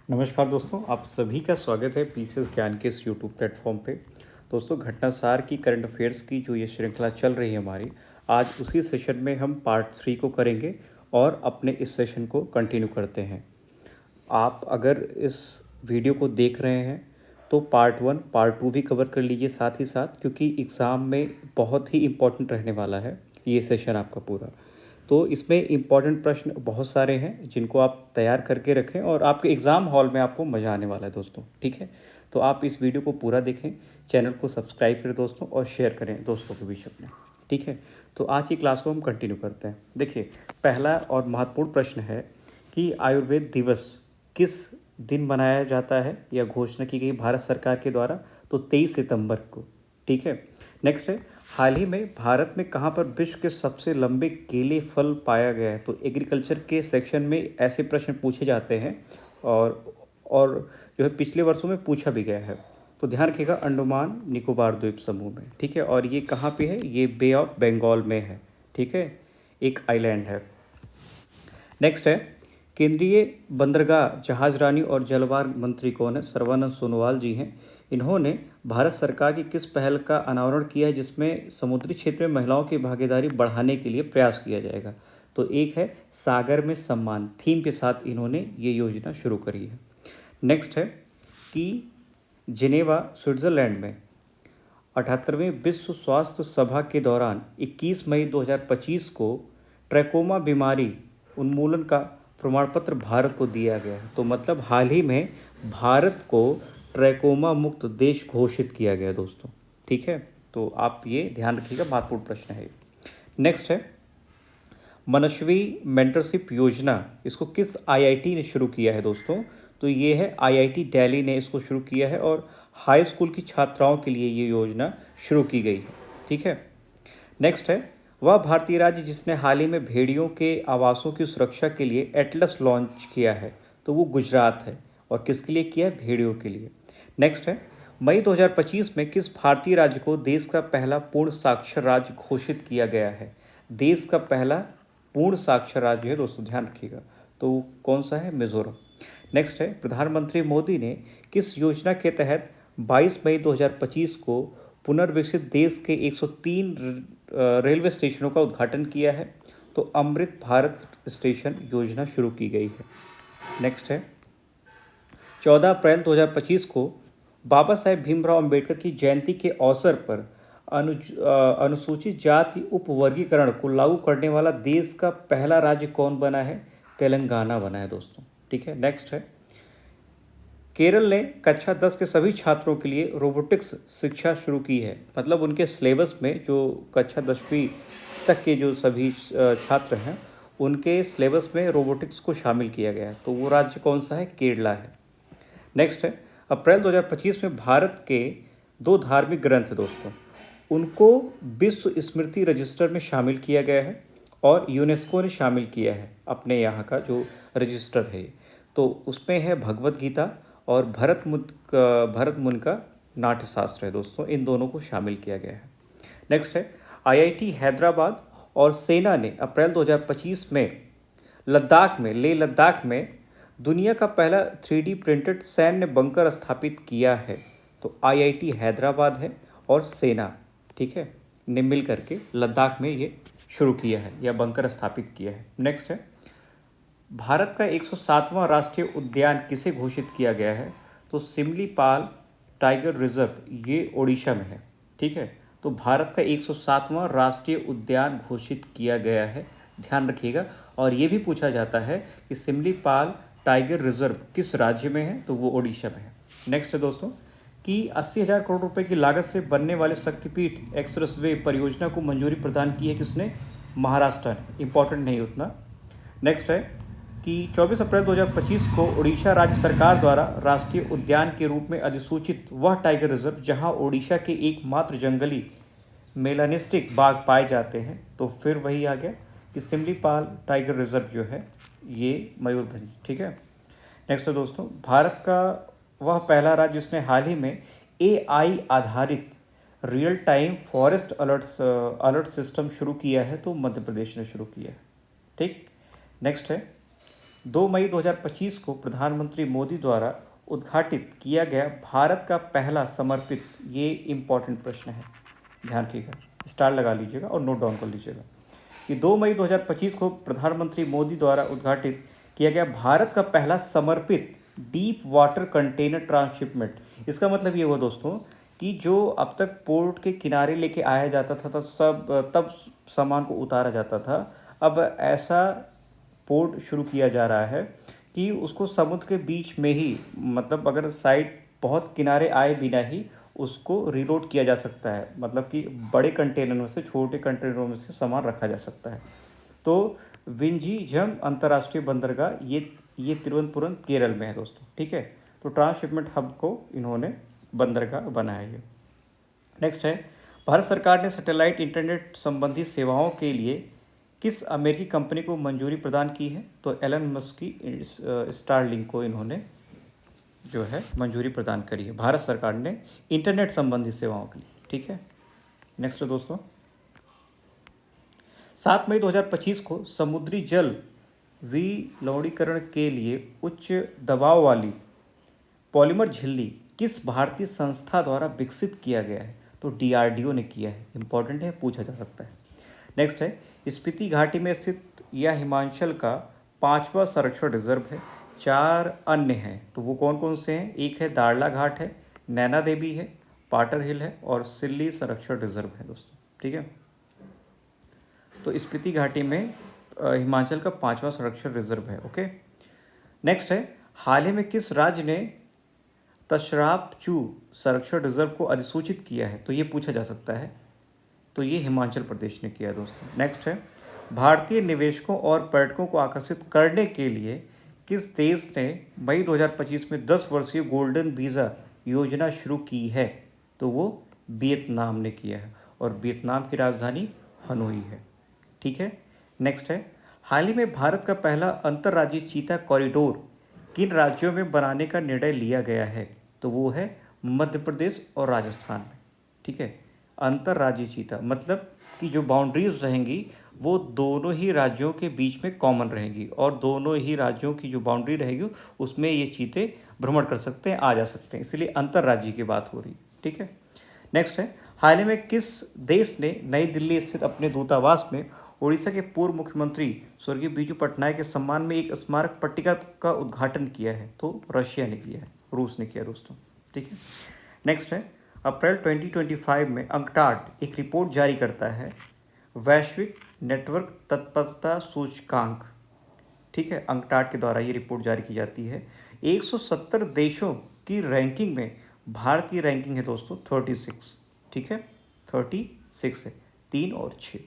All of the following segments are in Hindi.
नमस्कार दोस्तों, आप सभी का स्वागत है पीसीएस ज्ञान के इस यूट्यूब प्लेटफॉर्म पे। दोस्तों, घटनासार की करंट अफेयर्स की जो ये श्रृंखला चल रही है हमारी, आज उसी सेशन में हम पार्ट 3 को करेंगे और अपने इस सेशन को कंटिन्यू करते हैं। आप अगर इस वीडियो को देख रहे हैं तो पार्ट 1 पार्ट 2 भी कवर कर लीजिए साथ ही साथ, क्योंकि एग्ज़ाम में बहुत ही इम्पोर्टेंट रहने वाला है ये सेशन आपका पूरा। तो इसमें इम्पॉर्टेंट प्रश्न बहुत सारे हैं जिनको आप तैयार करके रखें और आपके एग्ज़ाम हॉल में आपको मज़ा आने वाला है दोस्तों। ठीक है, तो आप इस वीडियो को पूरा देखें, चैनल को सब्सक्राइब करें दोस्तों और शेयर करें दोस्तों के बीच अपने। ठीक है, तो आज की क्लास को हम कंटिन्यू करते हैं। देखिए, पहला और महत्वपूर्ण प्रश्न है कि आयुर्वेद दिवस किस दिन मनाया जाता है या घोषणा की गई भारत सरकार के द्वारा, तो 23 सितंबर को। ठीक है, नेक्स्ट है, हाल ही में भारत में कहाँ पर विश्व के सबसे लंबे केले फल पाया गया है। तो एग्रीकल्चर के सेक्शन में ऐसे प्रश्न पूछे जाते हैं और जो है पिछले वर्षों में पूछा भी गया है। तो ध्यान रखिएगा, अंडमान निकोबार द्वीप समूह में। ठीक है, और ये कहाँ पे है, ये बे ऑफ बंगाल में है। ठीक है, एक आइलैंड है। नेक्स्ट है, केंद्रीय बंदरगाह जहाजरानी और जलमार्ग मंत्री कौन है, सर्बानंद सोनोवाल जी हैं। इन्होंने भारत सरकार की किस पहल का अनावरण किया है जिसमें समुद्री क्षेत्र में महिलाओं की भागीदारी बढ़ाने के लिए प्रयास किया जाएगा। तो एक है सागर में सम्मान, थीम के साथ इन्होंने ये योजना शुरू करी है। नेक्स्ट है कि जिनेवा स्विट्ज़रलैंड में 78वें विश्व स्वास्थ्य सभा के दौरान 21 मई 2025 को ट्रैकोमा बीमारी उन्मूलन का प्रमाण पत्र भारत को दिया गया है। तो मतलब हाल ही में भारत को ट्रैकोमा मुक्त देश घोषित किया गया दोस्तों। ठीक है, तो आप ये ध्यान रखिएगा, महत्वपूर्ण प्रश्न है। नेक्स्ट है, मनस्वी मेंटरशिप योजना, इसको किस आईआईटी ने शुरू किया है दोस्तों, तो ये है आईआईटी दिल्ली ने इसको शुरू किया है और हाई स्कूल की छात्राओं के लिए ये योजना शुरू की गई है। ठीक है, नेक्स्ट है, वह भारतीय राज्य जिसने हाल ही में भेड़ियों के आवासों की सुरक्षा के लिए एटलस लॉन्च किया है, तो वो गुजरात है। और किसके लिए किया है, भेड़ियों के लिए। नेक्स्ट है, मई 2025 में किस भारतीय राज्य को देश का पहला पूर्ण साक्षर राज्य घोषित किया गया है। देश का पहला पूर्ण साक्षर राज्य है दोस्तों, ध्यान रखिएगा, तो कौन सा है, मिजोरम। नेक्स्ट है, प्रधानमंत्री मोदी ने किस योजना के तहत 22 मई 2025 को पुनर्विकसित देश के 103 रेलवे स्टेशनों का उद्घाटन किया है। तो अमृत भारत स्टेशन योजना शुरू की गई है। नेक्स्ट है, 14 अप्रैल 2025 को बाबा साहेब भीमराव अंबेडकर की जयंती के अवसर पर अनुसूचित जाति उपवर्गीकरण को लागू करने वाला देश का पहला राज्य कौन बना है, तेलंगाना बना है दोस्तों। ठीक है, नेक्स्ट है, केरल ने कक्षा 10 के सभी छात्रों के लिए रोबोटिक्स शिक्षा शुरू की है। मतलब उनके सिलेबस में जो कक्षा 10वीं तक के जो सभी छात्र हैं उनके सिलेबस में रोबोटिक्स को शामिल किया गया है। तो वो राज्य कौन सा है, केरला है। नेक्स्ट है, अप्रैल 2025 में भारत के 2 धार्मिक ग्रंथ दोस्तों, उनको विश्व स्मृति रजिस्टर में शामिल किया गया है और यूनेस्को ने शामिल किया है अपने यहाँ का जो रजिस्टर है। तो उसमें है भगवत गीता और भरत मुनि का नाट्यशास्त्र है दोस्तों, इन दोनों को शामिल किया गया है। नेक्स्ट है, आईआईटी हैदराबाद और सेना ने अप्रैल 2025 में लेह लद्दाख में दुनिया का पहला 3D प्रिंटेड सैन्य बंकर स्थापित किया है। तो आईआईटी हैदराबाद है और सेना, ठीक है, ने मिल करके लद्दाख में ये शुरू किया है या बंकर स्थापित किया है। नेक्स्ट है, भारत का 107वां राष्ट्रीय उद्यान किसे घोषित किया गया है, तो सिमलीपाल टाइगर रिजर्व, ये ओडिशा में है। ठीक है, तो भारत का 107वां राष्ट्रीय उद्यान घोषित किया गया है, ध्यान रखिएगा। और ये भी पूछा जाता है कि सिमलीपाल टाइगर रिजर्व किस राज्य में है, तो वो ओडिशा में है। नेक्स्ट है दोस्तों, कि 80,000 करोड़ रुपए की लागत से बनने वाले शक्तिपीठ एक्सप्रेसवे परियोजना को मंजूरी प्रदान की है किसने, महाराष्ट्र ने, इंपॉर्टेंट नहीं उतना। नेक्स्ट है कि 24 अप्रैल 2025 को उड़ीसा राज्य सरकार द्वारा राष्ट्रीय उद्यान के रूप में अधिसूचित वह टाइगर रिजर्व जहां ओडिशा के एकमात्र जंगली मेलानिस्टिक बाघ पाए जाते हैं। तो फिर वही आ गया कि सिमलीपाल टाइगर रिजर्व जो है ये मयूरभंज। ठीक है, नेक्स्ट है दोस्तों, भारत का वह पहला राज्य जिसने हाल ही में एआई आधारित real time forest alert system शुरू किया है, तो मध्य प्रदेश ने शुरू किया है। ठीक, नेक्स्ट है, 2 मई 2025 को प्रधानमंत्री मोदी द्वारा उद्घाटित किया गया भारत का पहला समर्पित, ये इम्पॉर्टेंट प्रश्न है, ध्यान रखिएगा, स्टार लगा लीजिएगा और नोट डाउन कर लीजिएगा कि 2 मई 2025 को प्रधानमंत्री मोदी द्वारा उद्घाटित किया गया भारत का पहला समर्पित डीप वाटर कंटेनर ट्रांसशिपमेंट। इसका मतलब ये हुआ दोस्तों कि जो अब तक पोर्ट के किनारे लेके आया जाता था तब सामान को उतारा जाता था, अब ऐसा पोर्ट शुरू किया जा रहा है कि उसको समुद्र के बीच में ही, मतलब अगर साइड बहुत किनारे आए बिना ही उसको रीलोड किया जा सकता है, मतलब कि बड़े कंटेनर में से छोटे कंटेनरों में से सामान रखा जा सकता है। तो विंझीझम अंतर्राष्ट्रीय बंदरगाह ये तिरुवनंतपुरम केरल में है दोस्तों, ठीक है। तो ट्रांसशिपमेंट हब को इन्होंने बंदरगाह बनाया है। नेक्स्ट है, भारत सरकार ने सैटेलाइट इंटरनेट संबंधी सेवाओं के लिए किस अमेरिकी कंपनी को मंजूरी प्रदान की है? तो एलन मस्क की स्टारलिंक को इन्होंने जो है मंजूरी प्रदान करी है भारत सरकार ने इंटरनेट संबंधी सेवाओं के लिए, ठीक है। नेक्स्ट है दोस्तों, 7 मई 2025 को समुद्री जल विलवणीकरण के लिए उच्च दबाव वाली पॉलीमर झिल्ली किस भारतीय संस्था द्वारा विकसित किया गया है? तो डीआरडीओ ने किया है। इंपॉर्टेंट है, पूछा जा सकता है। नेक्स्ट है, स्पीति घाटी में स्थित यह हिमाचल का 5वां संरक्षण रिजर्व है। 4 अन्य हैं, तो वो कौन कौन से हैं? एक है दाड़ला घाट है, नैना देवी है, पाटर हिल है और सिल्ली संरक्षण रिजर्व है दोस्तों, ठीक है। तो स्पीति घाटी में हिमाचल का 5वां संरक्षण रिजर्व है, ओके। नेक्स्ट है, हाल ही में किस राज्य ने तशरापचू संरक्षण रिजर्व को अधिसूचित किया है? तो ये पूछा जा सकता है, तो ये हिमाचल प्रदेश ने किया दोस्तों। नेक्स्ट है, भारतीय निवेशकों और पर्यटकों को आकर्षित करने के लिए किस देश ने मई 2025 में 10 वर्षीय गोल्डन वीज़ा योजना शुरू की है? तो वो वियतनाम ने किया है और वियतनाम की राजधानी हनोई है, ठीक है। नेक्स्ट है, हाल ही में भारत का पहला अंतर्राज्यीय चीता कॉरिडोर किन राज्यों में बनाने का निर्णय लिया गया है? तो वो है मध्य प्रदेश और राजस्थान में, ठीक है। अंतर्राज्यीय चीता मतलब कि जो बाउंड्रीज रहेंगी वो दोनों ही राज्यों के बीच में कॉमन रहेंगी और दोनों ही राज्यों की जो बाउंड्री रहेगी उसमें ये चीते भ्रमण कर सकते हैं, आ जा सकते हैं, इसलिए अंतर्राज्यीय की बात हो रही, ठीक है। नेक्स्ट है, हाल ही में किस देश ने नई दिल्ली स्थित अपने दूतावास में उड़ीसा के पूर्व मुख्यमंत्री स्वर्गीय बीजू पटनायक के सम्मान में एक स्मारक पट्टिका का उद्घाटन किया है? तो रशिया ने किया है, रूस ने किया दोस्तों, ठीक है। नेक्स्ट है, अप्रैल 2025 में अंकटाड एक रिपोर्ट जारी करता है, वैश्विक नेटवर्क तत्परता सूचकांक, ठीक है। अंकटाड के द्वारा ये रिपोर्ट जारी की जाती है। 170 देशों की रैंकिंग में भारत की रैंकिंग है दोस्तों 36, ठीक है, 36 है, 3 और 6।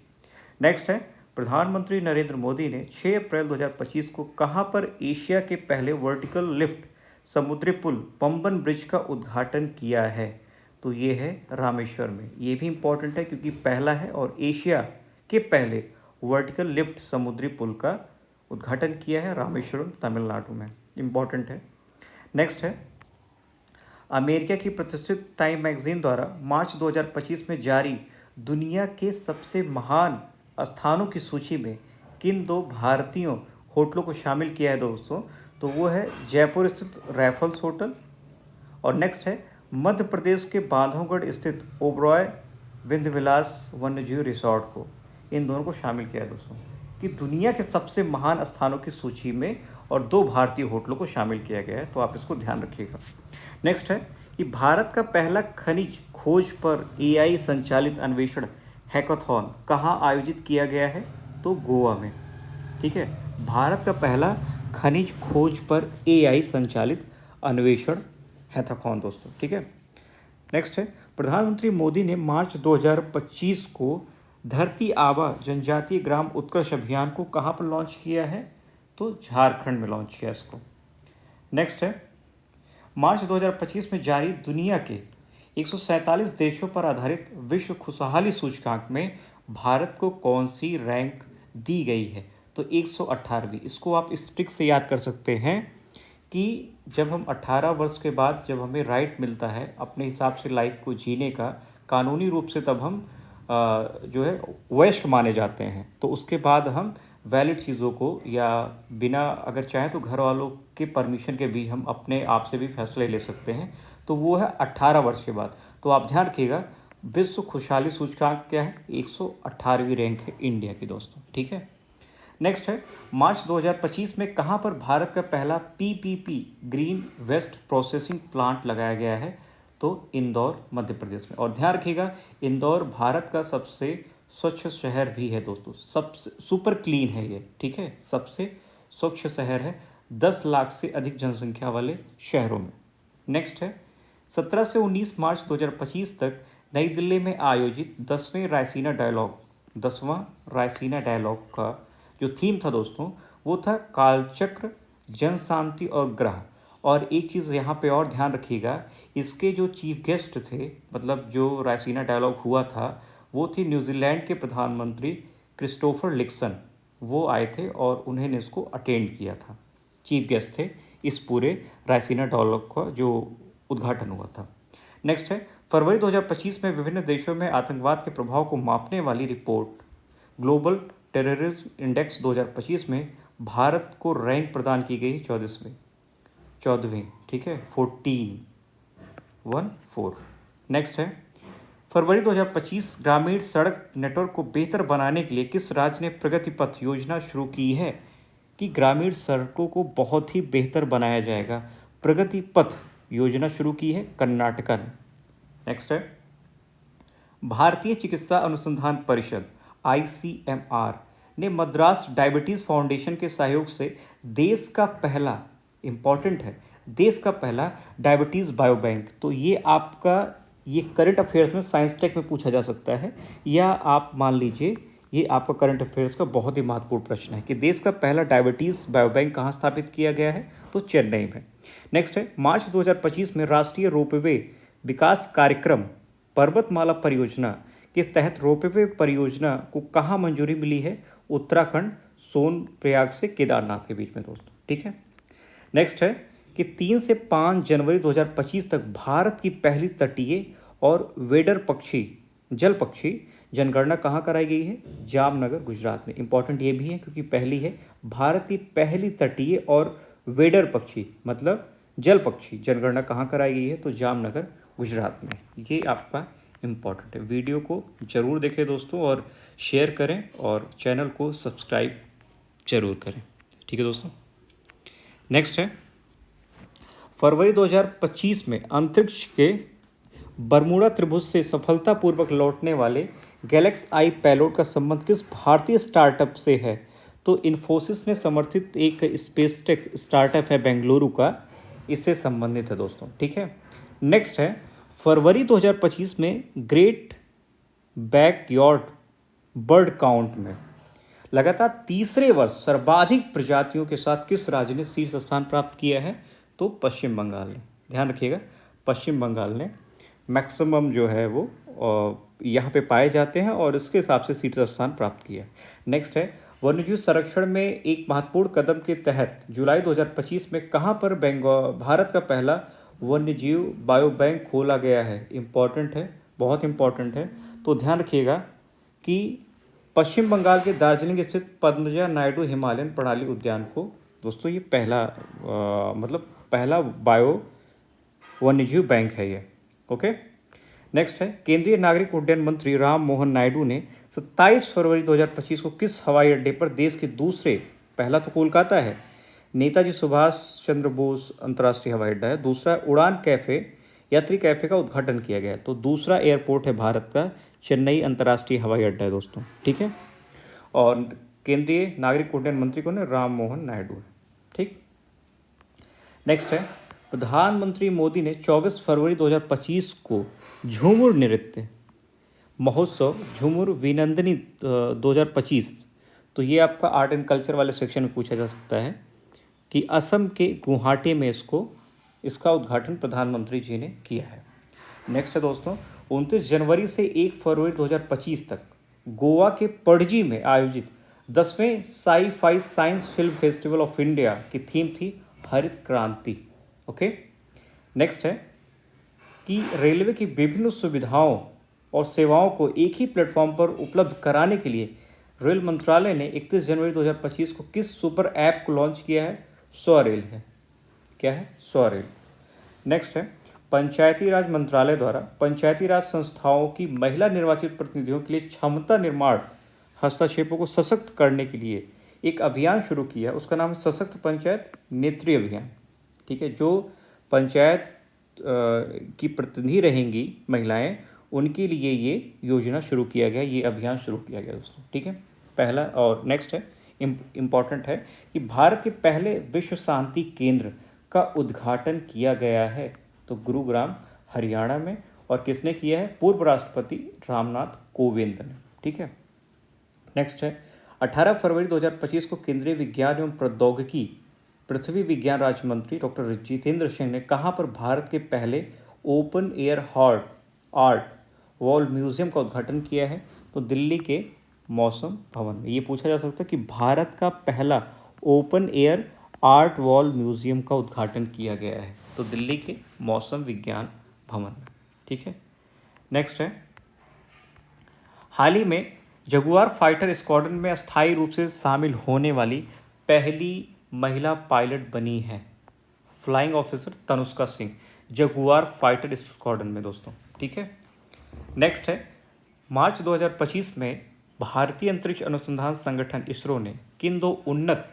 नेक्स्ट है, प्रधानमंत्री नरेंद्र मोदी ने 6 अप्रैल 2025 को कहाँ पर एशिया के पहले वर्टिकल लिफ्ट समुद्री पुल पंबन ब्रिज का उद्घाटन किया है? तो ये है रामेश्वर में। ये भी इम्पॉर्टेंट है क्योंकि पहला है और एशिया के पहले वर्टिकल लिफ्ट समुद्री पुल का उद्घाटन किया है रामेश्वरम तमिलनाडु में, इम्पॉर्टेंट है। नेक्स्ट है, अमेरिका की प्रतिष्ठित टाइम मैगजीन द्वारा मार्च 2025 में जारी दुनिया के सबसे महान स्थानों की सूची में किन 2 भारतीय होटलों को शामिल किया है दोस्तों? तो वो है जयपुर स्थित रैफल्स होटल और नेक्स्ट है मध्य प्रदेश के बांधवगढ़ स्थित ओबरॉय विंध्यविलास वन्यजीव रिसोर्ट को, इन दोनों को शामिल किया है दोस्तों कि दुनिया के सबसे महान स्थानों की सूची में और 2 भारतीय होटलों को शामिल किया गया है, तो आप इसको ध्यान रखिएगा। नेक्स्ट है कि भारत का पहला खनिज खोज पर एआई संचालित अन्वेषण हैकाथॉन कहाँ आयोजित किया गया है? तो गोवा में, ठीक है। भारत का पहला खनिज खोज पर एआई संचालित अन्वेषण हैकाथॉन दोस्तों, ठीक है। नेक्स्ट है, प्रधानमंत्री मोदी ने मार्च 2025 को धरती आबा जनजातीय ग्राम उत्कर्ष अभियान को कहाँ पर लॉन्च किया है? तो झारखंड में लॉन्च किया इसको। नेक्स्ट है, मार्च 2025 में जारी दुनिया के 147 देशों पर आधारित विश्व खुशहाली सूचकांक में भारत को कौन सी रैंक दी गई है? तो 118वीं। इसको आप इस ट्रिक से याद कर सकते हैं कि जब हम 18 वर्ष के बाद जब हमें राइट मिलता है अपने हिसाब से लाइफ को जीने का कानूनी रूप से, तब हम जो है वयस्क माने जाते हैं, तो उसके बाद हम वैलिड चीज़ों को, या बिना अगर चाहें तो घर वालों के परमिशन के भी हम अपने आप से भी फैसले ले सकते हैं, तो वो है 18 वर्ष के बाद। तो आप ध्यान रखिएगा, विश्व खुशहाली सूचकांक क्या है, 118वीं रैंक है इंडिया की दोस्तों, ठीक है। नेक्स्ट है, मार्च 2025 में कहाँ पर भारत का पहला PPP green waste processing plant लगाया गया है, तो इंदौर मध्य प्रदेश में। और ध्यान रखिएगा, इंदौर भारत का सबसे स्वच्छ शहर भी है दोस्तों, सबसे सुपर क्लीन है ये, ठीक है, सबसे स्वच्छ शहर है 10 लाख से अधिक जनसंख्या वाले शहरों में। नेक्स्ट है, 17 से 19 मार्च 2025 तक नई दिल्ली में आयोजित 10वां रायसीना डायलॉग का जो थीम था दोस्तों, वो था कालचक्र, जन शांति और ग्रह। और एक चीज़ यहाँ पे और ध्यान रखिएगा, इसके जो चीफ गेस्ट थे, मतलब जो रायसीना डायलॉग हुआ था, वो थे न्यूजीलैंड के प्रधानमंत्री क्रिस्टोफर लिक्सन। वो आए थे और उन्होंने इसको अटेंड किया था, चीफ गेस्ट थे इस पूरे रायसीना डायलॉग का जो उद्घाटन हुआ था। नेक्स्ट है, फरवरी 2025 में विभिन्न देशों में आतंकवाद के प्रभाव को मापने वाली रिपोर्ट ग्लोबल टेररिज्म इंडेक्स 2025 में भारत को रैंक प्रदान की गई 14वीं, ठीक है, 14। नेक्स्ट है, फरवरी 2025 ग्रामीण सड़क नेटवर्क को बेहतर बनाने के लिए किस राज्य ने प्रगति पथ योजना शुरू की है, कि ग्रामीण सड़कों को बहुत ही बेहतर बनाया जाएगा, प्रगति पथ योजना शुरू की है कर्नाटका ने। नेक्स्ट है, भारतीय चिकित्सा अनुसंधान परिषद ICMR ने मद्रास डायबिटीज़ फाउंडेशन के सहयोग से देश का पहला, इंपॉर्टेंट है, देश का पहला डायबिटीज़ बायोबैंक। तो ये आपका, ये करंट अफेयर्स में साइंस टेक में पूछा जा सकता है, या आप मान लीजिए ये आपका करंट अफेयर्स का बहुत ही महत्वपूर्ण प्रश्न है कि देश का पहला डायबिटीज़ बायोबैंक कहाँ स्थापित किया गया है, तो चेन्नई में। नेक्स्ट है, मार्च 2025 में राष्ट्रीय रोपवे विकास कार्यक्रम पर्वतमाला परियोजना के तहत रोपवे परियोजना को कहाँ मंजूरी मिली है, उत्तराखंड सोनप्रयाग से केदारनाथ के बीच में दोस्तों, ठीक है। नेक्स्ट है कि 3 से 5 जनवरी 2025 तक भारत की पहली तटीय और वेडर पक्षी जल पक्षी जनगणना कहाँ कराई गई है, जामनगर गुजरात में। इंपॉर्टेंट ये भी है क्योंकि पहली है, भारत की पहली तटीय और वेडर पक्षी मतलब जल पक्षी जनगणना कहाँ कराई गई है, तो जामनगर गुजरात में। ये आपका इम्पॉर्टेंट है। वीडियो को ज़रूर देखें दोस्तों, और शेयर करें और चैनल को सब्सक्राइब जरूर करें, ठीक है दोस्तों। नेक्स्ट है, फरवरी 2025 में अंतरिक्ष के बरमूडा त्रिभुज से सफलतापूर्वक लौटने वाले गैलेक्स आई पेलोड का संबंध किस भारतीय स्टार्टअप से है, तो इन्फोसिस ने समर्थित एक स्पेस टेक स्टार्टअप है बेंगलुरु का, इससे संबंधित है दोस्तों, ठीक है। नेक्स्ट है, फरवरी 2025 में ग्रेट बैकयॉर्ड बर्ड काउंट में लगातार तीसरे वर्ष सर्वाधिक प्रजातियों के साथ किस राज्य ने शीर्ष स्थान प्राप्त किया है, तो पश्चिम बंगाल ने। ध्यान रखिएगा, पश्चिम बंगाल ने मैक्सिमम जो है वो यहाँ पे पाए जाते हैं और इसके हिसाब से शीर्ष स्थान प्राप्त किया है। नेक्स्ट है, वन्यजीव संरक्षण में एक महत्वपूर्ण कदम के तहत जुलाई 2025 में कहाँ पर भारत का पहला वन्यजीव बायो बैंक खोला गया है। इंपॉर्टेंट है, बहुत इंपॉर्टेंट है, तो ध्यान रखिएगा कि पश्चिम बंगाल के दार्जिलिंग स्थित पद्मजा नायडू हिमालयन प्रणाली उद्यान को दोस्तों ये पहला मतलब पहला बायो वन्यजीव बैंक है ये, ओके। नेक्स्ट है, केंद्रीय नागरिक उड्डयन मंत्री राम मोहन नायडू ने 27 फरवरी 2025 को किस हवाई अड्डे पर देश के दूसरे, पहला तो कोलकाता है, नेताजी सुभाष चंद्र बोस अंतर्राष्ट्रीय हवाई अड्डा है, दूसरा उड़ान कैफ़े यात्री कैफ़े का उद्घाटन किया गया है, तो दूसरा एयरपोर्ट है भारत का चेन्नई अंतर्राष्ट्रीय हवाई अड्डा है दोस्तों, ठीक है। और केंद्रीय नागरिक उड्डयन मंत्री कौन है, राम मोहन नायडू है, ठीक। नेक्स्ट है, प्रधानमंत्री मोदी ने 24 फरवरी 2025 को झूमुर नृत्य महोत्सव झूमुर विनंदनी 2025, तो ये आपका आर्ट एंड कल्चर वाले सेक्शन में पूछा जा सकता है कि असम के गुवाहाटी में इसका उद्घाटन प्रधानमंत्री जी ने किया है। नेक्स्ट है दोस्तों, 29 जनवरी से 1 फरवरी 2025 तक गोवा के पणजी में आयोजित 10वें sci-fi science film festival of India की थीम थी हरित क्रांति, ओके। नेक्स्ट है कि रेलवे की विभिन्न सुविधाओं और सेवाओं को एक ही प्लेटफॉर्म पर उपलब्ध कराने के लिए रेल मंत्रालय ने 31 जनवरी 2025 को किस सुपर ऐप को लॉन्च किया है? स्वरेल है। क्या है? स्वरेल। नेक्स्ट है, पंचायती राज मंत्रालय द्वारा पंचायती राज संस्थाओं की महिला निर्वाचित प्रतिनिधियों के लिए क्षमता निर्माण हस्तक्षेपों को सशक्त करने के लिए एक अभियान शुरू किया, उसका नाम है सशक्त पंचायत नेत्री अभियान। ठीक है, जो पंचायत की प्रतिनिधि रहेंगी महिलाएं, उनके लिए ये योजना शुरू किया गया, ये अभियान शुरू किया गया दोस्तों। ठीक है, पहला। और नेक्स्ट है, इम्पॉर्टेंट है कि भारत के पहले विश्व शांति केंद्र का उद्घाटन किया गया है, तो गुरुग्राम हरियाणा में। और किसने किया है? पूर्व राष्ट्रपति रामनाथ कोविंद ने। ठीक है, नेक्स्ट है, 18 फरवरी 2025 को केंद्रीय विज्ञान एवं प्रौद्योगिकी पृथ्वी विज्ञान राज्य मंत्री डॉक्टर जितेंद्र सिंह ने कहाँ पर भारत के पहले open air art wall museum का उद्घाटन किया है? तो दिल्ली के मौसम भवन में। ये पूछा जा सकता है कि भारत का पहला open air art wall museum का उद्घाटन किया गया है, तो दिल्ली के मौसम विज्ञान भवन में। ठीक है, नेक्स्ट है, हाल ही में जगुआर फाइटर स्क्वाड्रन में अस्थायी रूप से शामिल होने वाली पहली महिला पायलट बनी है flying officer Tanushka Singh, Jaguar fighter squadron में दोस्तों। ठीक है, नेक्स्ट है, मार्च 2025 में भारतीय अंतरिक्ष अनुसंधान संगठन इसरो ने किन दो उन्नत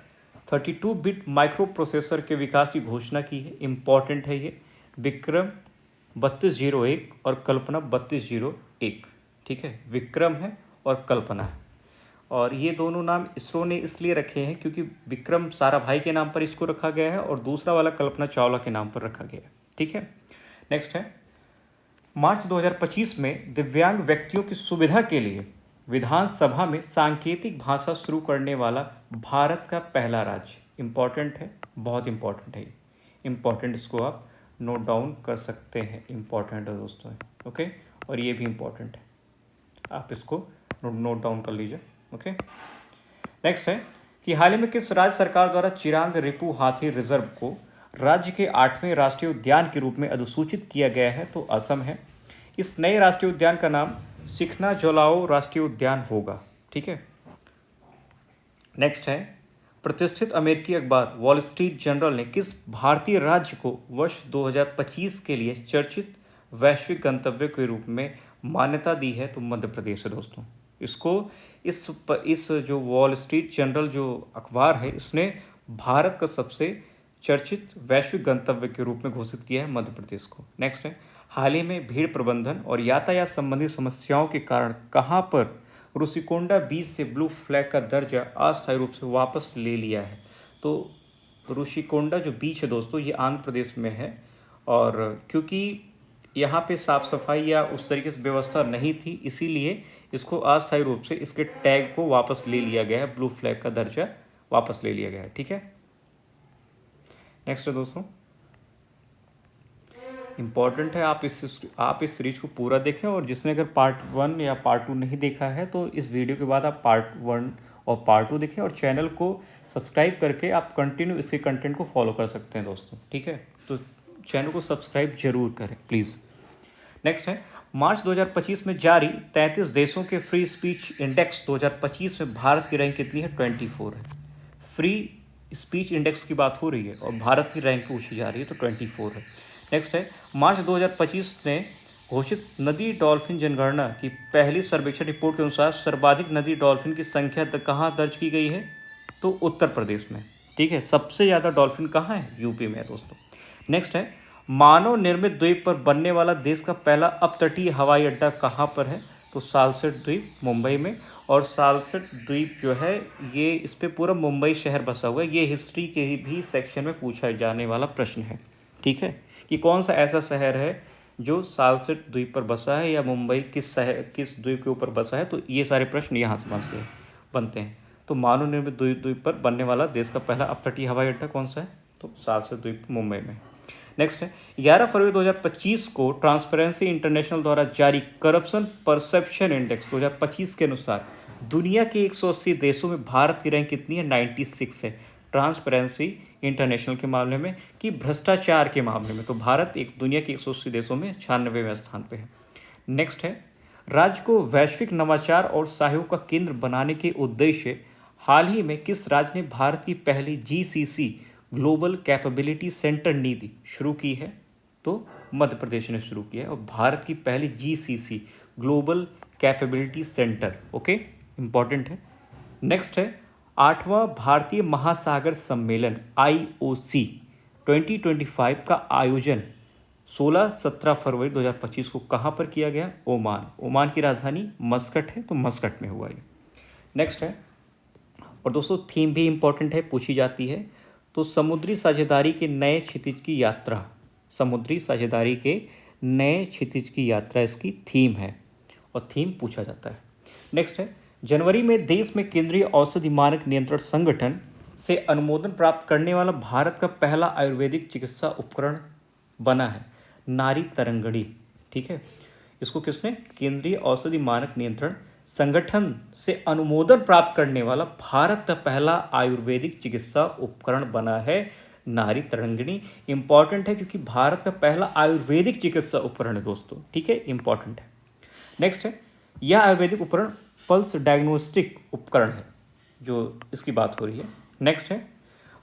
32 बिट माइक्रो प्रोसेसर के विकास की घोषणा की है? इंपॉर्टेंट है ये, विक्रम 3201 और कल्पना 3201। ठीक है, विक्रम है और कल्पना है, और ये दोनों नाम इसरो ने इसलिए रखे हैं क्योंकि विक्रम साराभाई के नाम पर इसको रखा गया है और दूसरा वाला कल्पना चावला के नाम पर रखा गया है। ठीक है, नेक्स्ट है, मार्च 2025 में दिव्यांग व्यक्तियों की सुविधा के लिए विधानसभा में सांकेतिक भाषा शुरू करने वाला भारत का पहला राज्य। इंपॉर्टेंट है, बहुत इंपॉर्टेंट है, इंपॉर्टेंट, इसको आप नोट डाउन कर सकते हैं, इंपॉर्टेंट है दोस्तों। ओके, और ये भी इंपॉर्टेंट है, आप इसको नोट डाउन कर लीजिए। ओके, नेक्स्ट है कि हाल ही में किस राज्य सरकार द्वारा चिरांग रिपु हाथी रिजर्व को राज्य के 8वें राष्ट्रीय उद्यान के रूप में अधिसूचित किया गया है? तो असम है। इस नए राष्ट्रीय उद्यान का नाम सिखना जोलाओ राष्ट्रीय उद्यान होगा। ठीक है, नेक्स्ट है, प्रतिष्ठित अमेरिकी अखबार वॉल स्ट्रीट जर्नल ने किस भारतीय राज्य को वर्ष 2025 के लिए चर्चित वैश्विक गंतव्य के रूप में मान्यता दी है? तो मध्य प्रदेश है दोस्तों। इसको इस जो वॉल स्ट्रीट जर्नल जो अखबार है, इसने भारत का सबसे चर्चित वैश्विक गंतव्य के रूप में घोषित किया है मध्य प्रदेश को। नेक्स्ट है, हाल ही में भीड़ प्रबंधन और यातायात संबंधी समस्याओं के कारण कहां पर रुषिकोंडा बीच से ब्लू फ्लैग का दर्जा अस्थायी रूप से वापस ले लिया है? तो रुषिकोंडा जो बीच है दोस्तों, ये आंध्र प्रदेश में है, और क्योंकि यहाँ पे साफ सफाई या उस तरीके से व्यवस्था नहीं थी, इसीलिए इसको अस्थायी रूप से इसके टैग को वापस ले लिया गया है, ब्लू फ्लैग का दर्जा वापस ले लिया गया है। ठीक है, नेक्स्ट है दोस्तों, इंपॉर्टेंट है, आप इस सीरीज को पूरा देखें, और जिसने अगर पार्ट 1 या पार्ट 2 नहीं देखा है तो इस वीडियो के बाद आप पार्ट 1 और पार्ट 2 देखें, और चैनल को सब्सक्राइब करके आप कंटिन्यू इसके कंटेंट को फॉलो कर सकते हैं दोस्तों। ठीक है, तो चैनल को सब्सक्राइब जरूर करें प्लीज़। नेक्स्ट है, मार्च 2025 में जारी 33 देशों के फ्री स्पीच इंडेक्स 2025 में भारत की रैंक कितनी है? 24 है। फ्री स्पीच इंडेक्स की बात हो रही है और भारत की रैंक पूछी जा रही है, तो 24 है। नेक्स्ट है, मार्च 2025 ने घोषित नदी डॉल्फिन जनगणना की पहली सर्वेक्षण रिपोर्ट के अनुसार सर्वाधिक नदी डॉल्फिन की संख्या कहाँ दर्ज की गई है? तो उत्तर प्रदेश में। ठीक है, सबसे ज़्यादा डॉल्फिन कहाँ है? यूपी में है दोस्तों। नेक्स्ट है, मानव निर्मित द्वीप पर बनने वाला देश का पहला अपतटीय हवाई अड्डा कहाँ पर है? तो सालसेट द्वीप मुंबई में, और सालसेट द्वीप जो है ये, इस पर पूरा मुंबई शहर बसा हुआ है। ये हिस्ट्री के भी सेक्शन में पूछा जाने वाला प्रश्न है। ठीक है, कि कौन सा ऐसा शहर है जो सालसेट द्वीप पर बसा है, या मुंबई किस द्वीप के ऊपर बसा है? तो ये सारे प्रश्न यहाँ से बनते हैं। तो मानव निर्मित द्वीप पर बनने वाला देश का पहला अपतटीय हवाई अड्डा कौन सा है? तो सालसेट द्वीप मुंबई में। नेक्स्ट है, 11 फरवरी 2025 को ट्रांसपेरेंसी इंटरनेशनल द्वारा जारी करप्शन परसेप्शन इंडेक्स 2025 के अनुसार दुनिया के 180 देशों में भारत की रैंक कितनी है? 96 है। ट्रांसपेरेंसी इंटरनेशनल के मामले में कि भ्रष्टाचार के मामले में, तो भारत एक दुनिया के 180 देशों में 96वें स्थान पे है। नेक्स्ट है, राज्य को वैश्विक नवाचार और सहयोग का केंद्र बनाने के उद्देश्य हाल ही में किस राज्य ने भारत की पहली जीसीसी ग्लोबल कैपेबिलिटी सेंटर नीति शुरू की है? तो मध्य प्रदेश ने शुरू किया है, और भारत की पहली GCC global capability centre, okay, important है। नेक्स्ट है 8वां भारतीय महासागर सम्मेलन आईओसी 2025 का आयोजन 16-17 फरवरी 2025 को कहाँ पर किया गया? ओमान। ओमान की राजधानी मस्कट है, तो मस्कट में हुआ ये। नेक्स्ट है, और दोस्तों थीम भी इंपॉर्टेंट है, पूछी जाती है, तो समुद्री साझेदारी के नए क्षितिज की यात्रा, समुद्री साझेदारी के नए क्षितिज की यात्रा इसकी थीम है, और थीम पूछा जाता है। नेक्स्ट है, जनवरी में देश में केंद्रीय औषधि मानक नियंत्रण संगठन से अनुमोदन प्राप्त करने वाला भारत का पहला आयुर्वेदिक चिकित्सा उपकरण बना है नारी तरंगिणी। ठीक है, इसको किसने? केंद्रीय औषधि मानक नियंत्रण संगठन से अनुमोदन प्राप्त करने वाला भारत का पहला आयुर्वेदिक चिकित्सा उपकरण बना है नारी तरंगिणी। इंपॉर्टेंट है क्योंकि भारत का पहला आयुर्वेदिक चिकित्सा उपकरण है दोस्तों। ठीक है, इंपॉर्टेंट है। नेक्स्ट है, यह आयुर्वेदिक उपकरण पल्स डायग्नोस्टिक उपकरण है जो इसकी बात हो रही है। नेक्स्ट है,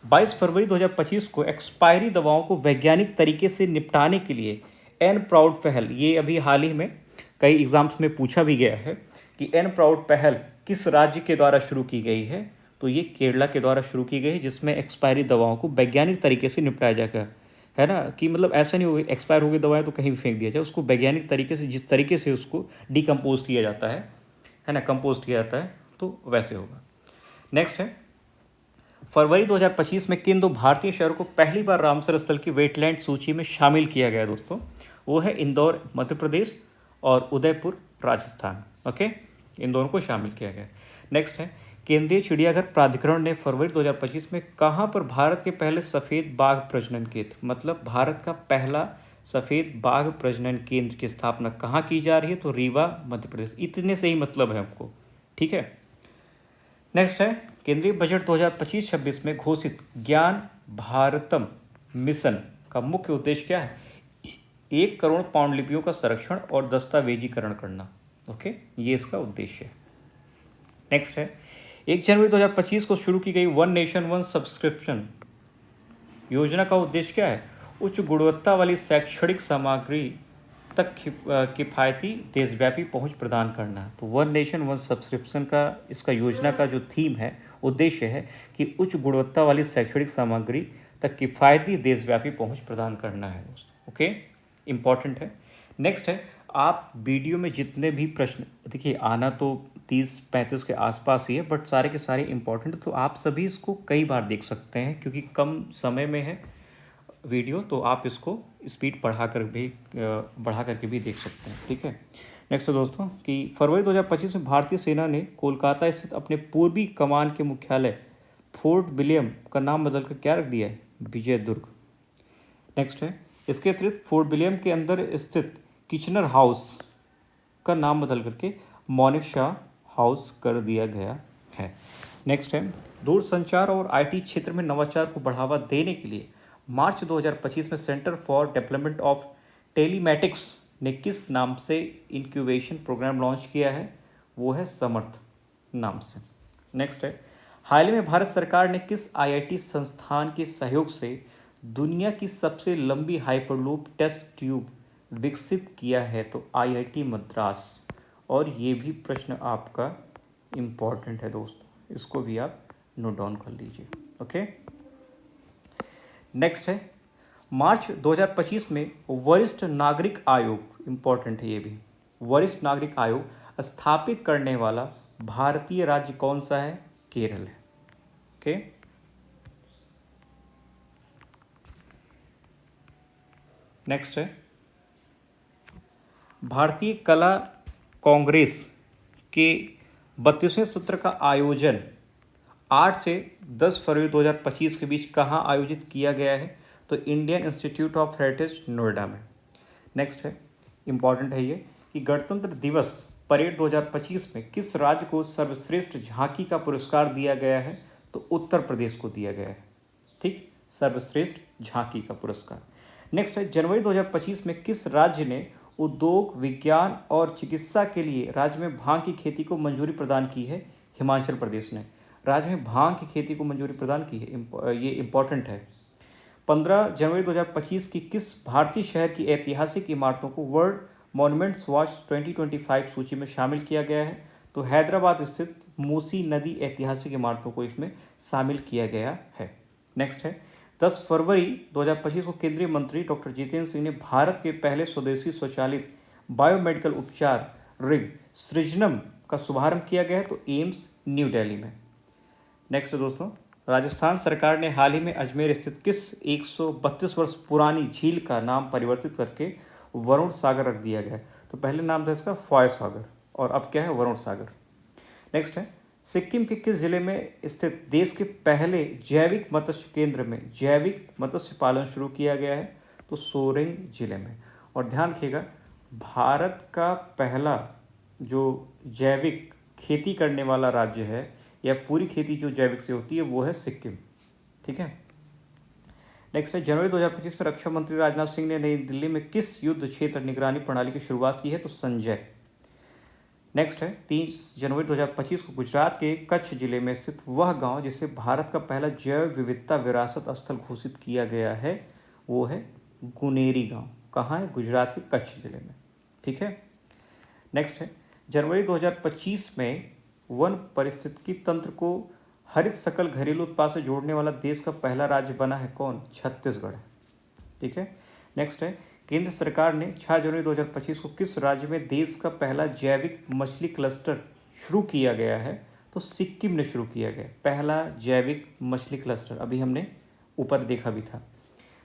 22 फरवरी 2025 को एक्सपायरी दवाओं को वैज्ञानिक तरीके से निपटाने के लिए एन प्राउड पहल, ये अभी हाल ही में कई एग्जाम्स में पूछा भी गया है कि एन प्राउड पहल किस राज्य के द्वारा शुरू की गई है? तो ये केरला के द्वारा शुरू की गई, जिसमें एक्सपायरी दवाओं को वैज्ञानिक तरीके से निपटाया जाएगा, है ना, कि मतलब ऐसा नहीं हो एक्सपायर हो गई दवाएं तो कहीं भी फेंक दिया जाए, उसको वैज्ञानिक तरीके से, जिस तरीके से उसको डिकम्पोज किया जाता है ना, कंपोज किया जाता है, तो वैसे होगा। नेक्स्ट है, फरवरी 2025 में किन दो भारतीय शहरों को पहली बार रामसर स्थल की वेटलैंड सूची में शामिल किया गया दोस्तों? वो है इंदौर मध्य प्रदेश और उदयपुर राजस्थान। ओके, इन दोनों को शामिल किया गया। नेक्स्ट है, केंद्रीय चिड़ियाघर प्राधिकरण ने फरवरी 2025 में कहाँ पर भारत के पहले सफ़ेद बाघ प्रजनन केंद्र, मतलब भारत का पहला सफ़ेद बाघ प्रजनन केंद्र की स्थापना कहाँ की जा रही है? तो रीवा मध्य प्रदेश। इतने से ही मतलब है हमको। ठीक है। नेक्स्ट है, केंद्रीय बजट 2025-26 में घोषित ज्ञान भारतम मिशन का मुख्य उद्देश्य क्या है? 1 करोड़ पांडुलिपियों का संरक्षण और दस्तावेजीकरण करना। ओके, ये इसका उद्देश्य है। नेक्स्ट है, 1 जनवरी 2025 को शुरू की गई वन नेशन वन सब्सक्रिप्शन योजना का उद्देश्य क्या है? उच्च गुणवत्ता वाली शैक्षणिक सामग्री तक किफ़ायती देशव्यापी पहुंच प्रदान करना। तो वन नेशन वन सब्सक्रिप्शन का इसका योजना का जो थीम है, उद्देश्य है कि उच्च गुणवत्ता वाली शैक्षणिक सामग्री तक किफ़ायती देशव्यापी पहुंच प्रदान करना है दोस्तों। ओके, इंपॉर्टेंट है। नेक्स्ट है, आप वीडियो में जितने भी प्रश्न, देखिए आना तो 30-35 के आसपास ही है, बट सारे के सारे इंपॉर्टेंट, तो आप सभी इसको कई बार देख सकते हैं क्योंकि कम समय में है वीडियो, तो आप इसको स्पीड बढ़ा करके भी देख सकते हैं। ठीक है। नेक्स्ट है दोस्तों कि फरवरी 2025 में भारतीय सेना ने कोलकाता स्थित अपने पूर्वी कमान के मुख्यालय फोर्ट विलियम का नाम बदलकर क्या रख दिया है? विजय दुर्ग। नेक्स्ट है, इसके अतिरिक्त फोर्ट विलियम के अंदर स्थित किचनर हाउस का नाम बदल करके मौनिक शाह हाउस कर दिया गया है। नेक्स्ट है, दूरसंचार और आईटी क्षेत्र में नवाचार को बढ़ावा देने के लिए मार्च 2025 में centre for development of telematics ने किस नाम से इंक्यूबेशन प्रोग्राम लॉन्च किया है? वो है समर्थ नाम से। नेक्स्ट है, हाल ही में भारत सरकार ने किस आईआईटी संस्थान के सहयोग से दुनिया की सबसे लंबी हाइपरलूप टेस्ट ट्यूब विकसित किया है? तो आईआईटी मद्रास। और ये भी प्रश्न आपका इम्पॉर्टेंट है दोस्तों, इसको भी आप नोट डाउन कर लीजिए। ओके। नेक्स्ट है, मार्च 2025 में वरिष्ठ नागरिक आयोग, इम्पॉर्टेंट है ये भी, वरिष्ठ नागरिक आयोग स्थापित करने वाला भारतीय राज्य कौन सा है? केरल है। ओके। नेक्स्ट है, भारतीय कला कांग्रेस के 32वें सत्र का आयोजन 8 से 10 फरवरी 2025 के बीच कहाँ आयोजित किया गया है? तो Indian institute of heritage Noida में। नेक्स्ट है, इंपॉर्टेंट है ये कि गणतंत्र दिवस परेड 2025 में किस राज्य को सर्वश्रेष्ठ झांकी का पुरस्कार दिया गया है? तो उत्तर प्रदेश को दिया गया है। ठीक, सर्वश्रेष्ठ झांकी का पुरस्कार। नेक्स्ट है, जनवरी 2025 में किस राज्य ने उद्योग, विज्ञान और चिकित्सा के लिए राज्य में भांग की खेती को मंजूरी प्रदान की है हिमाचल प्रदेश ने। राज्य में भांग की खेती को मंजूरी प्रदान की है, ये इंपॉर्टेंट है। 15 जनवरी 2025 की किस भारतीय शहर की ऐतिहासिक इमारतों को वर्ल्ड मॉन्यूमेंट्स वॉच 2025 सूची में शामिल किया गया है? तो हैदराबाद स्थित मूसी नदी ऐतिहासिक इमारतों को इसमें शामिल किया गया है। नेक्स्ट है 10 फरवरी 2025 को केंद्रीय मंत्री डॉक्टर जितेंद्र सिंह ने भारत के पहले स्वदेशी स्वचालित बायोमेडिकल उपचार रिग सृजनम का शुभारंभ किया गया है, तो एम्स न्यू दिल्ली में। नेक्स्ट है दोस्तों, राजस्थान सरकार ने हाल ही में अजमेर स्थित किस 132 वर्ष पुरानी झील का नाम परिवर्तित करके वरुण सागर रख दिया गया है? तो पहले नाम था इसका फॉय सागर और अब क्या है, वरुण सागर। नेक्स्ट है सिक्किम के किस जिले में स्थित देश के पहले जैविक मत्स्य केंद्र में जैविक मत्स्य पालन शुरू किया गया है? तो सोरेंग जिले में। और ध्यान रखिएगा, भारत का पहला जो जैविक खेती करने वाला राज्य है या पूरी खेती जो जैविक से होती है वो है सिक्किम। ठीक है। नेक्स्ट है जनवरी 2025 में रक्षा मंत्री राजनाथ सिंह ने नई दिल्ली में किस युद्ध क्षेत्र निगरानी प्रणाली की शुरुआत की है? तो संजय। नेक्स्ट है 30 जनवरी 2025 को गुजरात के कच्छ जिले में स्थित वह गांव जिसे भारत का पहला जैव विविधता विरासत स्थल घोषित किया गया है, वो है गुनेरी गांव। कहाँ है? गुजरात के कच्छ जिले में। ठीक है। नेक्स्ट है जनवरी 2025 में वन पारिस्थितिकी तंत्र को हरित सकल घरेलू उत्पाद से जोड़ने वाला देश का पहला राज्य बना है कौन? छत्तीसगढ़। ठीक है। नेक्स्ट है केंद्र सरकार ने 6 जनवरी 2025 को किस राज्य में देश का पहला जैविक मछली क्लस्टर शुरू किया गया है? तो सिक्किम ने शुरू किया गया पहला जैविक मछली क्लस्टर, अभी हमने ऊपर देखा भी था।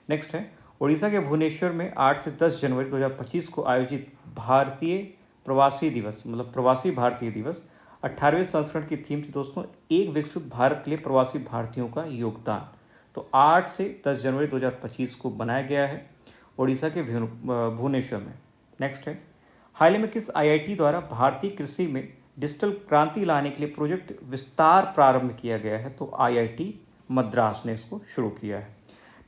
नेक्स्ट है उड़ीसा के भुवनेश्वर में 8 से 10 जनवरी 2025 को आयोजित भारतीय प्रवासी दिवस, मतलब प्रवासी भारतीय दिवस 18वें संस्करण की थीम थी दोस्तों, एक विकसित भारत के लिए प्रवासी भारतीयों का योगदान। तो 8 से 10 जनवरी 2025 को बनाया गया है उड़ीसा के भुवनेश्वर में। नेक्स्ट है हाल ही में किस आईआईटी द्वारा भारतीय कृषि में डिजिटल क्रांति लाने के लिए प्रोजेक्ट विस्तार प्रारंभ किया गया है? तो आईआईटी मद्रास ने इसको शुरू किया है।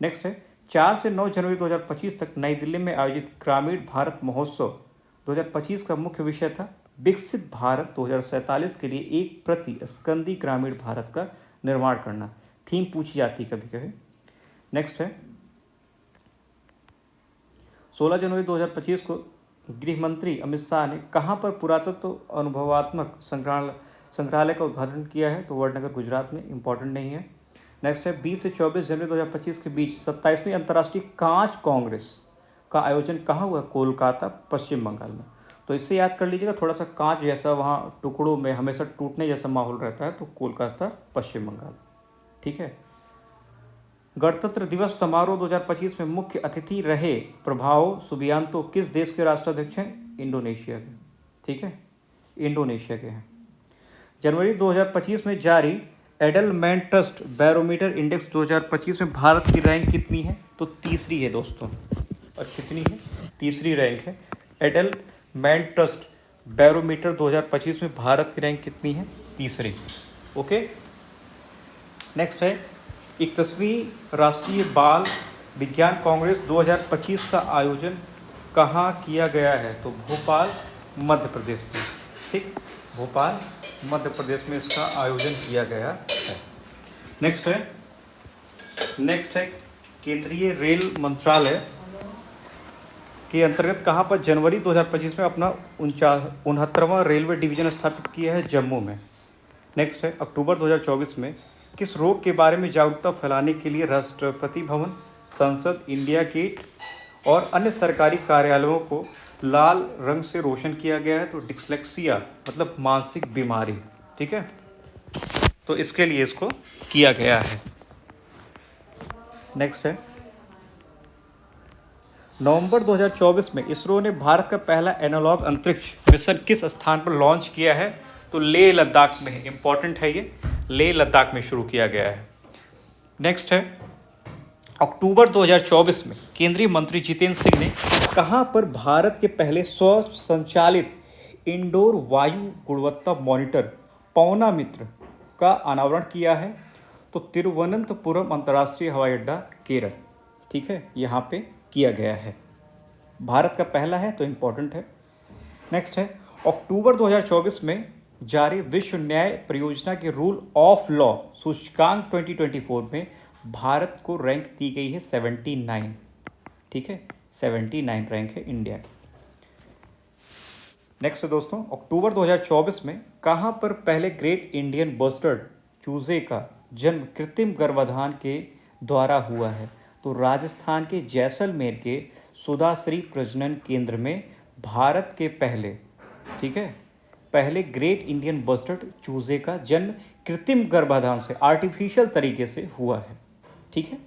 नेक्स्ट है 4 से 9 जनवरी 2025 तक नई दिल्ली में आयोजित ग्रामीण भारत महोत्सव 2025 का मुख्य विषय था विकसित भारत 2047 के लिए एक प्रति स्कंदी ग्रामीण भारत का निर्माण करना। थीम पूछी जाती कभी कभी। नेक्स्ट है 16 जनवरी 2025 को गृह मंत्री अमित शाह ने कहां पर पुरातत्व अनुभवात्मक संग्रहालय का उद्घाटन किया है? तो वडनगर गुजरात में। इंपॉर्टेंट नहीं है। नेक्स्ट है 20 से 24 जनवरी 2025 के बीच 27वीं अंतर्राष्ट्रीय कांच कांग्रेस का आयोजन कहाँ हुआ? कोलकाता, पश्चिम बंगाल में। तो इससे याद कर लीजिएगा, थोड़ा सा कांच जैसा वहाँ टुकड़ों में हमेशा टूटने जैसा माहौल रहता है, तो कोलकाता, पश्चिम बंगाल। ठीक है। गणतंत्र दिवस समारोह 2025 में मुख्य अतिथि रहे प्रभाव सुबियांतो किस देश के राष्ट्राध्यक्ष हैं? इंडोनेशिया के। ठीक है, इंडोनेशिया के हैं। जनवरी 2025 में जारी एडलमैन ट्रस्ट बैरोमीटर इंडेक्स 2025 में भारत की रैंक कितनी है? तो तीसरी है दोस्तों। और कितनी है? तीसरी रैंक है। एडलमैन ट्रस्ट बैरोमीटर 2025 में भारत की रैंक कितनी है? तीसरी। ओके। नेक्स्ट है 31वीं राष्ट्रीय बाल विज्ञान कांग्रेस 2025 का आयोजन कहाँ किया गया है? तो भोपाल, मध्य प्रदेश में। ठीक, भोपाल, मध्य प्रदेश में इसका आयोजन किया गया है। नेक्स्ट है केंद्रीय रेल मंत्रालय के अंतर्गत कहाँ पर जनवरी 2025 में अपना 69वां रेलवे डिवीजन स्थापित किया है? जम्मू में। नेक्स्ट है अक्टूबर 2024 में किस रोग के बारे में जागरूकता फैलाने के लिए राष्ट्रपति भवन, संसद, इंडिया गेट और अन्य सरकारी कार्यालयों को लाल रंग से रोशन किया गया है? तो डिस्लेक्सिया मतलब मानसिक बीमारी। ठीक है, तो इसके लिए इसको किया गया है। नेक्स्ट है नवंबर 2024 में इसरो ने भारत का पहला एनालॉग अंतरिक्ष मिशन किस स्थान पर लॉन्च किया है? तो लेह लद्दाख में। इंपॉर्टेंट है ये, लेह लद्दाख में शुरू किया गया है। नेक्स्ट है अक्टूबर 2024 में केंद्रीय मंत्री जितेंद्र सिंह ने कहां पर भारत के पहले स्वचालित इंडोर वायु गुणवत्ता मॉनिटर पवना मित्र का अनावरण किया है? तो तिरुवनंतपुरम अंतर्राष्ट्रीय हवाई अड्डा, केरल। ठीक है, यहाँ पे किया गया है। भारत का पहला है तो इम्पोर्टेंट है। नेक्स्ट है, अक्टूबर 2024 में जारी विश्व न्याय परियोजना के रूल ऑफ लॉ सूचकांक 2024 में भारत को रैंक दी गई है 79। ठीक है, 79 रैंक है इंडिया की। नेक्स्ट है दोस्तों, अक्टूबर 2024 में कहाँ पर पहले ग्रेट इंडियन बस्टर्ड चूजे का जन्म कृत्रिम गर्भाधान के द्वारा हुआ है? तो राजस्थान के जैसलमेर के सुधाश्री प्रजनन केंद्र में भारत के पहले, ठीक है, पहले ग्रेट इंडियन बस्टर्ड चूजे का जन्म कृत्रिम गर्भाधान से, आर्टिफिशियल तरीके से हुआ है। ठीक है।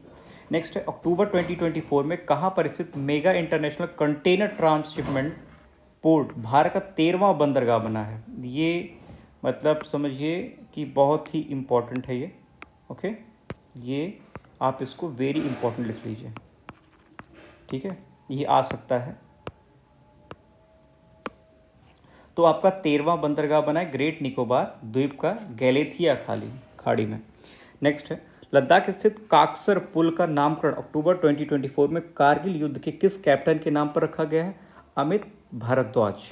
नेक्स्ट है, अक्टूबर 2024 में कहाँ पर स्थित mega international container transshipment port Bharat का 13वां बंदरगाह बना है? ये मतलब समझिए कि बहुत ही इम्पोर्टेंट है ये। ओके, ये आप इसको वेरी इंपॉर्टेंट लिख लीजिए। ठीक है, ये आ सकता है। तो आपका 13वां बंदरगाह बना है ग्रेट निकोबार द्वीप का गैलेथिया खाड़ी में। नेक्स्ट है, लद्दाख स्थित काकसर पुल का नामकरण अक्टूबर 2024 में कारगिल युद्ध के किस कैप्टन के नाम पर रखा गया है? अमित भारद्वाज।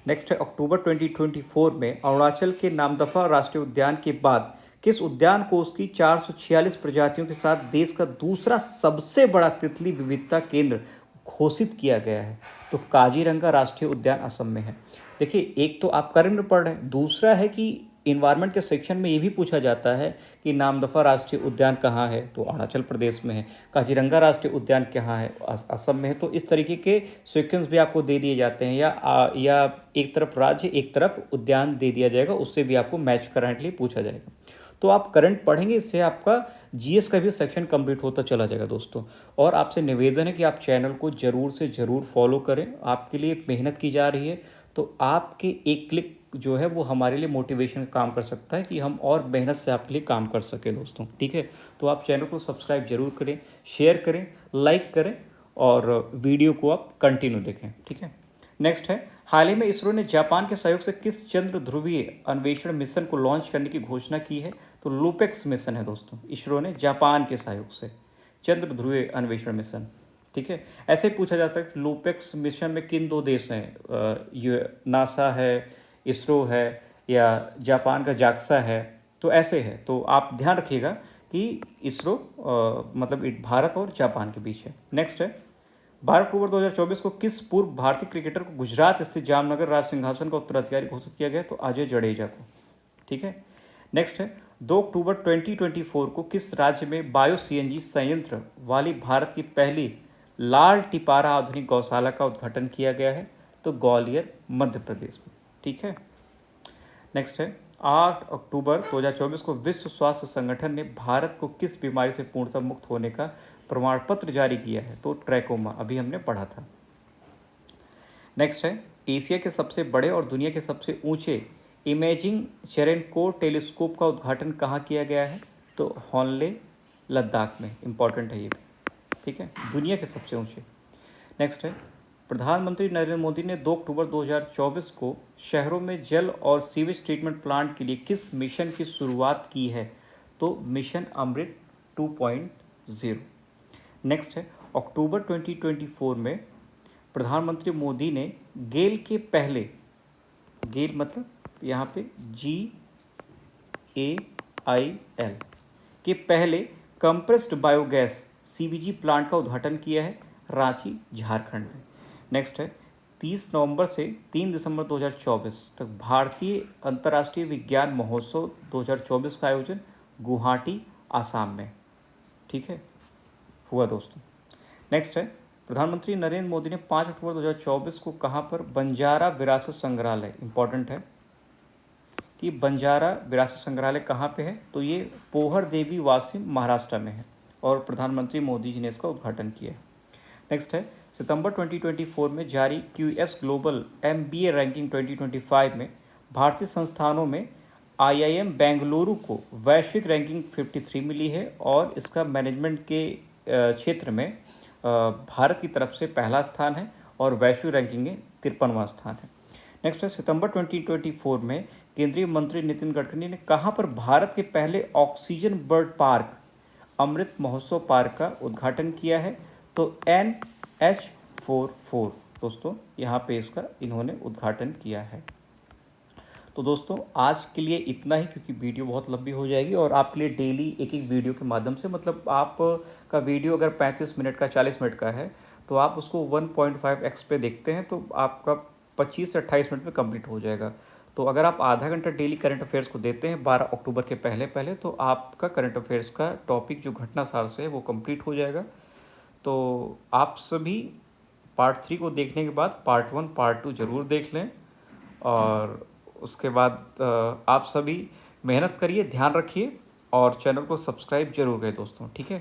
नेक्स्ट है, अक्टूबर 2024 में अरुणाचल के नामदफा राष्ट्रीय उद्यान के बाद किस उद्यान को उसकी 446 प्रजातियों के साथ देश का दूसरा सबसे बड़ा तितली विविधता केंद्र घोषित किया गया है? तो काजीरंगा राष्ट्रीय उद्यान असम में है। देखिए, एक तो आप करंट में पढ़ रहे हैं, दूसरा है कि इन्वायरमेंट के सेक्शन में ये भी पूछा जाता है कि नामदफा राष्ट्रीय उद्यान कहाँ है? तो अरुणाचल प्रदेश में है। काजीरंगा राष्ट्रीय उद्यान कहाँ है? असम में है। तो इस तरीके के सीक्वेंस भी आपको दे दिए जाते हैं, या एक तरफ राज्य एक तरफ उद्यान दे दिया जाएगा, उससे भी आपको मैच कराने के लिए पूछा जाएगा। तो आप करंट पढ़ेंगे, इससे आपका जीएस का भी सेक्शन कंप्लीट होता चला जाएगा दोस्तों। और आपसे निवेदन है कि आप चैनल को ज़रूर से ज़रूर फॉलो करें, आपके लिए मेहनत की जा रही है। तो आपके एक क्लिक जो है वो हमारे लिए मोटिवेशन काम कर सकता है कि हम और मेहनत से आपके लिए काम कर सकें दोस्तों। ठीक है, तो आप चैनल को सब्सक्राइब जरूर करें, शेयर करें, लाइक करें और वीडियो को आप कंटिन्यू देखें। ठीक है। नेक्स्ट है, हाल ही में इसरो ने जापान के सहयोग से किस चंद्र ध्रुवीय अन्वेषण मिशन को लॉन्च करने की घोषणा की है? तो लूपेक्स मिशन है दोस्तों। इसरो ने जापान के सहयोग से चंद्र ध्रुवीय अन्वेषण मिशन। ठीक है, ऐसे पूछा जाता है कि लूपेक्स मिशन में किन दो देश हैं? ये नासा है, इसरो है, या जापान का जाक्सा है? तो ऐसे है, तो आप ध्यान रखिएगा कि इसरो मतलब भारत और जापान के बीच है। नेक्स्ट है, 12 अक्टूबर 2024 को किस पूर्व भारतीय क्रिकेटर को गुजरात स्थित जामनगर राज सिंहासन का उत्तराधिकारी घोषित किया गया? तो अजय जडेजा को। ठीक है। नेक्स्ट है, 2 अक्टूबर 2024 को किस राज्य में बायो सीएनजी संयंत्र वाली भारत की पहली लाल टिपारा आधुनिक गौशाला का उद्घाटन किया गया है? तो ग्वालियर मध्य प्रदेश में। ठीक है। नेक्स्ट है, 8 अक्टूबर 2024 को विश्व स्वास्थ्य संगठन ने भारत को किस बीमारी से पूर्णतः मुक्त होने का प्रमाण पत्र जारी किया है? तो ट्रैकोमा, अभी हमने पढ़ा था। नेक्स्ट है, एशिया के सबसे बड़े और दुनिया के सबसे ऊंचे इमेजिंग चेरेनकोर टेलीस्कोप का उद्घाटन कहाँ किया गया है? तो होनले लद्दाख में। इंपॉर्टेंट है ये भी। ठीक है, दुनिया के सबसे ऊंचे। नेक्स्ट है, प्रधानमंत्री नरेंद्र मोदी ने 2 अक्टूबर 2024 को शहरों में जल और सीवेज ट्रीटमेंट प्लांट के लिए किस मिशन की शुरुआत की है? तो मिशन अमृत 2.0। नेक्स्ट है, अक्टूबर 2024 में प्रधानमंत्री मोदी ने गेल के पहले, गेल मतलब यहाँ पे GAIL के पहले कंप्रेस्ड बायोगैस CBG प्लांट का उद्घाटन किया है रांची, झारखंड में। नेक्स्ट है, 30 नवंबर से 3 दिसंबर 2024 तक भारतीय अंतर्राष्ट्रीय विज्ञान महोत्सव 2024 का आयोजन गुवाहाटी, आसाम में। ठीक है, हुआ दोस्तों। नेक्स्ट है, प्रधानमंत्री नरेंद्र मोदी ने 5 अक्टूबर 2024 को कहाँ पर बंजारा विरासत संग्रहालय, इंपॉर्टेंट है कि बंजारा विरासत संग्रहालय कहाँ पे है? तो ये पोहर देवी वासिम, महाराष्ट्र में है और प्रधानमंत्री मोदी जी ने इसका उद्घाटन किया है। नेक्स्ट है, सितंबर 2024 में जारी QS ग्लोबल MBA रैंकिंग 2025 में भारतीय संस्थानों में IIM बेंगलुरु को वैश्विक रैंकिंग 53 मिली है और इसका मैनेजमेंट के क्षेत्र में भारत की तरफ से पहला स्थान है और वैश्विक रैंकिंग में 53वां स्थान है। नेक्स्ट है, सितंबर 2024 में केंद्रीय मंत्री नितिन गडकरी ने कहाँ पर भारत के पहले oxygen bird park Amrit Mahotsav park का उद्घाटन किया है? तो NH 844 दोस्तों, यहाँ पे इसका इन्होंने उद्घाटन किया है। तो दोस्तों आज के लिए इतना ही, क्योंकि वीडियो बहुत लंबी हो जाएगी और आपके लिए डेली एक एक वीडियो के माध्यम से, मतलब आप का वीडियो अगर 35 मिनट का 40 मिनट का है तो आप उसको 1.5x पे देखते हैं तो आपका 25 से 28 मिनट में कंप्लीट हो जाएगा। तो अगर आप आधा घंटा डेली करंट अफेयर्स को देते हैं 12 अक्टूबर के पहले पहले, तो आपका करंट अफेयर्स का टॉपिक जो घटना सार से है वो कंप्लीट हो जाएगा। तो आप सभी पार्ट 3 को देखने के बाद पार्ट 1 पार्ट 2 ज़रूर देख लें। और उसके बाद आप सभी मेहनत करिए, ध्यान रखिए और चैनल को सब्सक्राइब जरूर करें दोस्तों, ठीक है।